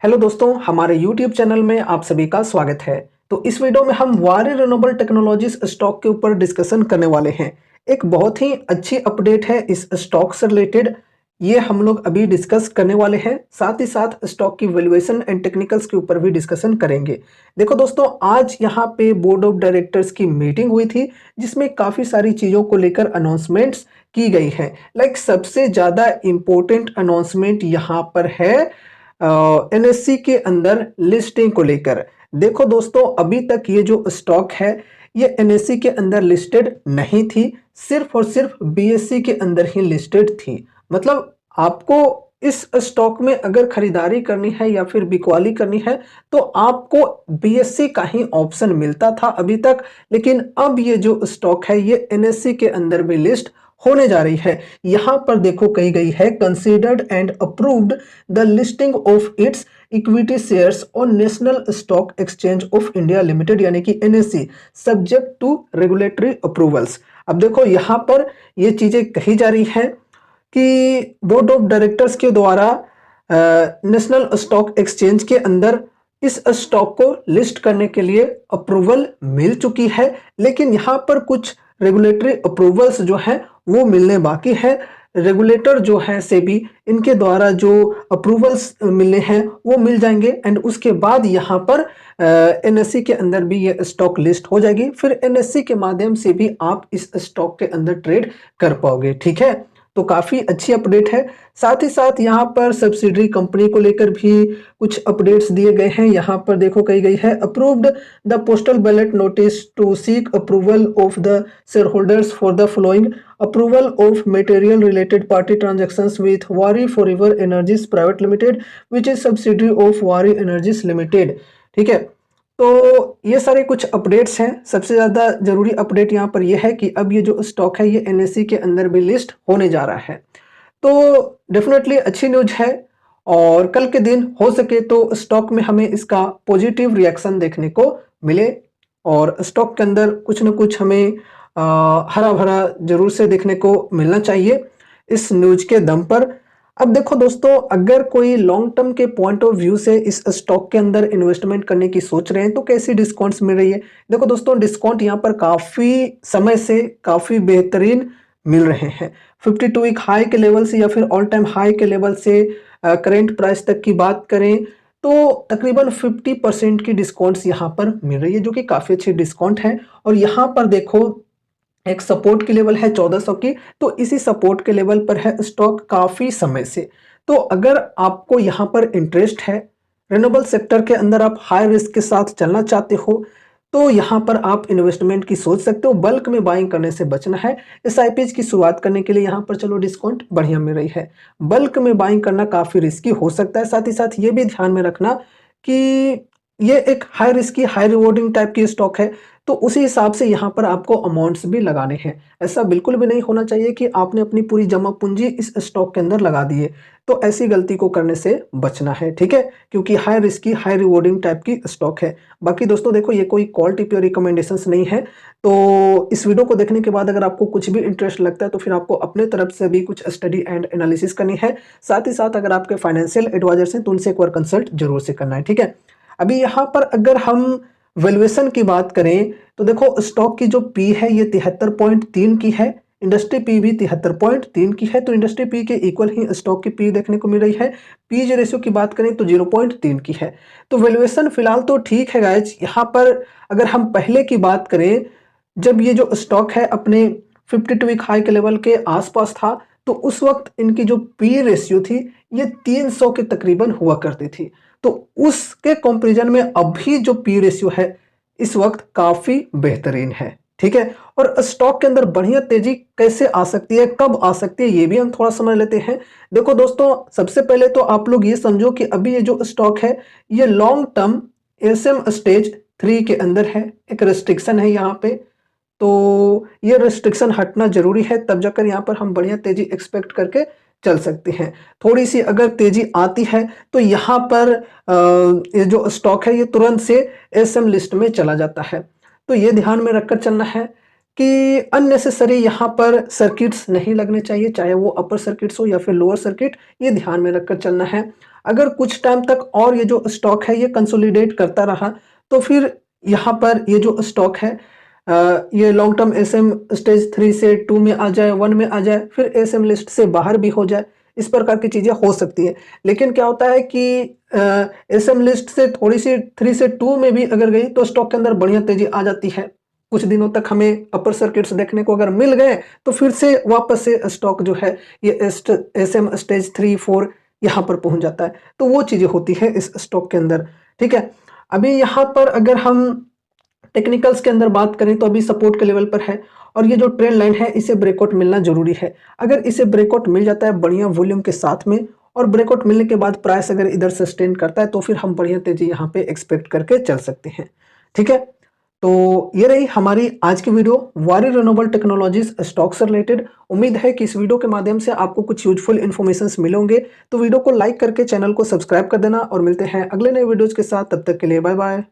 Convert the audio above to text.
Hello दोस्तों, हमारे YouTube channel में आप सभी का स्वागत है। तो इस वीडियो में हम वारी रिन्यूएबल टेक्नोलॉजीज स्टॉक के ऊपर डिस्कशन करने वाले हैं। एक बहुत ही अच्छी अपडेट है इस स्टॉक से रिलेटेड। ये हम लोग अभी डिस्कस करने वाले हैं। साथ ही साथ स्टॉक की वैल्यूएशन एंड टेक्निकल्स के ऊपर भी डिस्कशन करेंगे। देखो दोस्तों, आज यहाँ पे बोर्ड ऑफ डायरेक्टर्स की मीटिंग हुई थी, जिसमें काफ़ी सारी चीज़ों को लेकर अनाउंसमेंट्स की गई है। सबसे ज़्यादा इम्पोर्टेंट अनाउंसमेंट यहाँ पर है एनएससी के अंदर लिस्टिंग को लेकर। देखो दोस्तों, अभी तक ये जो स्टॉक है ये एनएससी के अंदर लिस्टेड नहीं थी, सिर्फ और सिर्फ बीएससी के अंदर ही लिस्टेड थी। मतलब आपको इस स्टॉक में अगर खरीदारी करनी है या फिर बिकवाली करनी है तो आपको बीएससी का ही ऑप्शन मिलता था अभी तक। लेकिन अब ये जो स्टॉक है ये एनएससी के अंदर भी लिस्ट होने जा रही है। यहां पर देखो कही गई है, considered and approved the listing of its equity shares on National Stock Exchange of India Limited यानी कि NSE subject to regulatory approvals. अब देखो यहां पर ये चीजें कही जा रही हैं कि बोर्ड ऑफ डायरेक्टर्स के द्वारा नेशनल स्टॉक एक्सचेंज के अंदर इस स्टॉक को लिस्ट करने के लिए अप्रूवल मिल चुकी है। लेकिन यहाँ पर कुछ रेगुलेटरी अप्रूवल्स जो हैं वो मिलने बाकी है। रेगुलेटर जो है सेबी, इनके द्वारा जो अप्रूवल्स मिलने हैं वो मिल जाएंगे एंड उसके बाद यहाँ पर एनएससी के अंदर भी ये स्टॉक लिस्ट हो जाएगी। फिर एनएससी के माध्यम से भी आप इस स्टॉक के अंदर ट्रेड कर पाओगे। ठीक है, तो काफ़ी अच्छी अपडेट है। साथ ही साथ यहाँ पर सब्सिडरी कंपनी को लेकर भी कुछ अपडेट्स दिए गए हैं। यहाँ पर देखो कही गई है, approved the postal ballot notice to seek approval of the shareholders for the following approval of material related party transactions with Waaree Forever Energies Private Limited which is subsidiary of Waaree Energies Limited. ठीक है, तो ये सारे कुछ updates हैं। सबसे ज़्यादा ज़रूरी अपडेट यहाँ पर यह है कि अब ये जो स्टॉक है ये एनएससी के अंदर भी लिस्ट होने जा रहा है। तो डेफिनेटली अच्छी न्यूज है और कल के दिन हो सके तो स्टॉक में हमें इसका पॉजिटिव रिएक्शन देखने को मिले और स्टॉक के अंदर कुछ ना कुछ हमें हरा भरा जरूर से देखने को मिलना चाहिए इस न्यूज के दम पर। अब देखो दोस्तों, अगर कोई लॉन्ग टर्म के पॉइंट ऑफ व्यू से इस स्टॉक के अंदर इन्वेस्टमेंट करने की सोच रहे हैं तो कैसी डिस्काउंट्स मिल रही है। देखो दोस्तों, डिस्काउंट यहाँ पर काफ़ी समय से काफ़ी बेहतरीन मिल रहे हैं। 52 वीक हाई के लेवल से या फिर ऑल टाइम हाई के लेवल से करेंट प्राइस तक की बात करें तो तकरीबन 50% की डिस्काउंट्स यहाँ पर मिल रही है, जो कि काफ़ी अच्छी डिस्काउंट है। और यहाँ पर देखो एक सपोर्ट की लेवल है 1400 की, तो इसी सपोर्ट के लेवल पर है स्टॉक काफ़ी समय से। तो अगर आपको यहाँ पर इंटरेस्ट है, रिन्यूएबल सेक्टर के अंदर आप हाई रिस्क के साथ चलना चाहते हो तो यहाँ पर आप इन्वेस्टमेंट की सोच सकते हो। बल्क में बाइंग करने से बचना है। एसआईपीज की शुरुआत करने के लिए यहाँ पर चलो डिस्काउंट बढ़िया मिल रही है। बल्क में बाइंग करना काफ़ी रिस्की हो सकता है। साथ ही साथ ये भी ध्यान में रखना कि ये एक high risky high rewarding type की स्टॉक है, तो उसी हिसाब से यहाँ पर आपको अमाउंट्स भी लगाने हैं। ऐसा बिल्कुल भी नहीं होना चाहिए कि आपने अपनी पूरी जमा पूंजी इस स्टॉक के अंदर लगा दी है, तो ऐसी गलती को करने से बचना है। ठीक है, क्योंकि high risky high rewarding type की स्टॉक है। बाकी दोस्तों देखो, ये कोई कॉल टिप या रिकमेंडेशंस नहीं है। तो इस वीडियो को देखने के बाद अगर आपको कुछ भी इंटरेस्ट लगता है तो फिर आपको अपने तरफ से भी कुछ स्टडी एंड एनालिसिस करनी है। साथ ही साथ अगर आपके फाइनेंशियल एडवाइजर्स हैं तो उनसे एक बार कंसल्ट जरूर से करना है। ठीक है, अभी यहाँ पर अगर हम वैल्यूएशन की बात करें तो देखो स्टॉक की जो पी है ये 73.3 की है, इंडस्ट्री पी भी 73.3 की है। तो इंडस्ट्री पी के इक्वल ही स्टॉक की पी देखने को मिल रही है। पीज रेशियो की बात करें तो 0.3 की है। तो वैल्यूएशन फिलहाल तो ठीक है गाइज। यहाँ पर अगर हम पहले की बात करें, जब ये जो स्टॉक है अपने 52 वीक हाई के लेवल के आसपास था तो उस वक्त इनकी जो पी रेशियो थी ये 300 के तकरीबन हुआ करती थी। तो उसके कंपैरिजन में अभी जो पी रेशियो है इस वक्त काफी बेहतरीन है। ठीक है, और स्टॉक के अंदर बढ़िया तेजी कैसे आ सकती है, कब आ सकती है, ये भी हम थोड़ा समझ लेते हैं। देखो दोस्तों, सबसे पहले तो आप लोग ये समझो कि अभी ये जो स्टॉक है ये लॉन्ग टर्म एसएम स्टेज 3 के अंदर है। एक रेस्ट्रिक्शन है यहाँ पे, तो ये रेस्ट्रिक्शन हटना जरूरी है, तब जाकर यहाँ पर हम बढ़िया तेजी एक्सपेक्ट करके चल सकते हैं। थोड़ी सी अगर तेजी आती है तो यहाँ पर ये जो स्टॉक है ये तुरंत से एसएम लिस्ट में चला जाता है, तो ये ध्यान में रखकर चलना है। कि अननेसेसरी यहाँ पर सर्किट्स नहीं लगने चाहिए, चाहे वो अपर सर्किट्स हो या फिर लोअर सर्किट, ये ध्यान में रखकर चलना है। अगर कुछ टाइम तक और ये जो स्टॉक है ये कंसोलिडेट करता रहा, तो फिर यहाँ पर ये जो स्टॉक है ये लॉन्ग टर्म एसएम स्टेज 3 से 2 में आ जाए, 1 में आ जाए, फिर एसएम लिस्ट से बाहर भी हो जाए, इस प्रकार की चीज़ें हो सकती हैं। लेकिन क्या होता है कि एसएम लिस्ट से थोड़ी सी 3 से 2 में भी अगर गई तो स्टॉक के अंदर बढ़िया तेजी आ जाती है। कुछ दिनों तक हमें अपर सर्किट्स देखने को अगर मिल गए तो फिर से वापस से स्टॉक जो है ये एसएम स्टेज 3 4 यहाँ पर पहुंच जाता है। तो वो चीज़ें होती है इस स्टॉक के अंदर। ठीक है, अभी यहाँ पर अगर हम टेक्निकल्स के अंदर बात करें तो अभी सपोर्ट के लेवल पर है और ये जो ट्रेंड लाइन है इसे ब्रेकआउट मिलना जरूरी है। अगर इसे ब्रेकआउट मिल जाता है बढ़िया वॉल्यूम के साथ में और ब्रेकआउट मिलने के बाद प्राइस अगर इधर सस्टेन करता है तो फिर हम बढ़िया तेजी यहाँ पे एक्सपेक्ट करके चल सकते हैं। ठीक है, तो ये रही हमारी आज की वीडियो वारी रिन्यूएबल टेक्नोलॉजीज स्टॉक से रिलेटेड। उम्मीद है कि इस वीडियो के माध्यम से आपको कुछ यूजफुल इन्फॉर्मेशन मिले होंगे। तो वीडियो को लाइक करके चैनल को सब्सक्राइब कर देना और मिलते हैं अगले नए वीडियोज के साथ। तब तक के लिए बाय बाय।